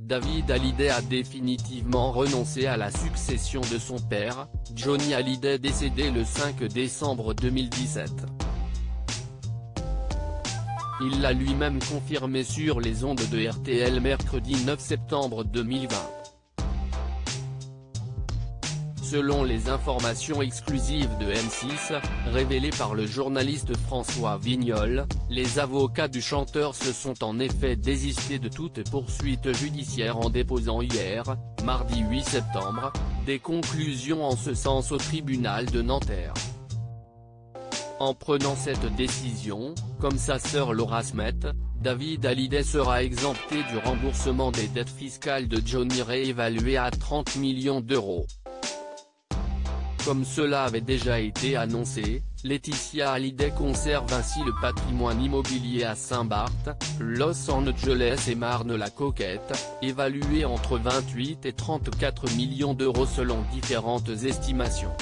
David Hallyday a définitivement renoncé à la succession de son père, Johnny Hallyday, décédé le 5 décembre 2017. Il l'a lui-même confirmé sur les ondes de RTL mercredi 9 septembre 2020. Selon les informations exclusives de M6, révélées par le journaliste François Vignol, les avocats du chanteur se sont en effet désistés de toute poursuite judiciaire en déposant hier, mardi 8 septembre, des conclusions en ce sens au tribunal de Nanterre. En prenant cette décision, comme sa sœur Laura Smet, David Hallyday sera exempté du remboursement des dettes fiscales de Johnny réévaluées à 30 millions d'euros. Comme cela avait déjà été annoncé, Laetitia Hallyday conserve ainsi le patrimoine immobilier à Saint-Barth, Los Angeles et Marne-la-Coquette, évalué entre 28 et 34 millions d'euros selon différentes estimations.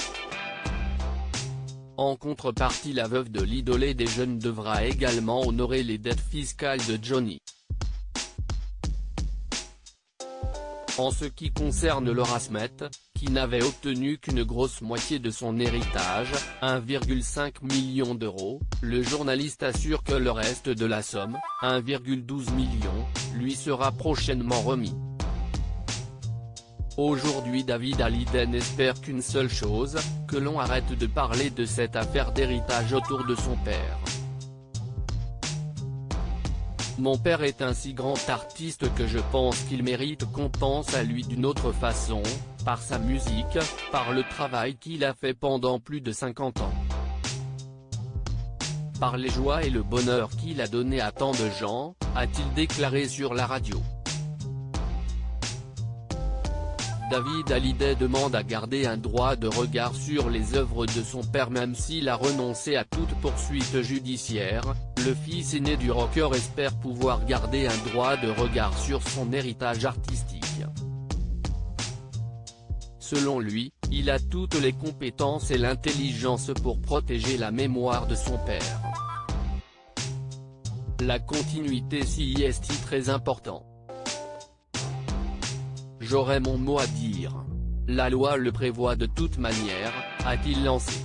En contrepartie, la veuve de l'idolé des jeunes devra également honorer les dettes fiscales de Johnny. En ce qui concerne Laura Smet, qui n'avait obtenu qu'une grosse moitié de son héritage, 1,5 million d'euros, le journaliste assure que le reste de la somme, 1,12 million, lui sera prochainement remis. Aujourd'hui, David Hallyday n'espère qu'une seule chose, que l'on arrête de parler de cette affaire d'héritage autour de son père. Mon père est un si grand artiste que je pense qu'il mérite qu'on pense à lui d'une autre façon, par sa musique, par le travail qu'il a fait pendant plus de 50 ans. Par les joies et le bonheur qu'il a donné à tant de gens, a-t-il déclaré sur la radio. David Hallyday demande à garder un droit de regard sur les œuvres de son père même s'il a renoncé à toute poursuite judiciaire. Le fils aîné du rocker espère pouvoir garder un droit de regard sur son héritage artistique. Selon lui, il a toutes les compétences et l'intelligence pour protéger la mémoire de son père. La continuité s'y est très important. J'aurai mon mot à dire. La loi le prévoit de toute manière, a-t-il lancé.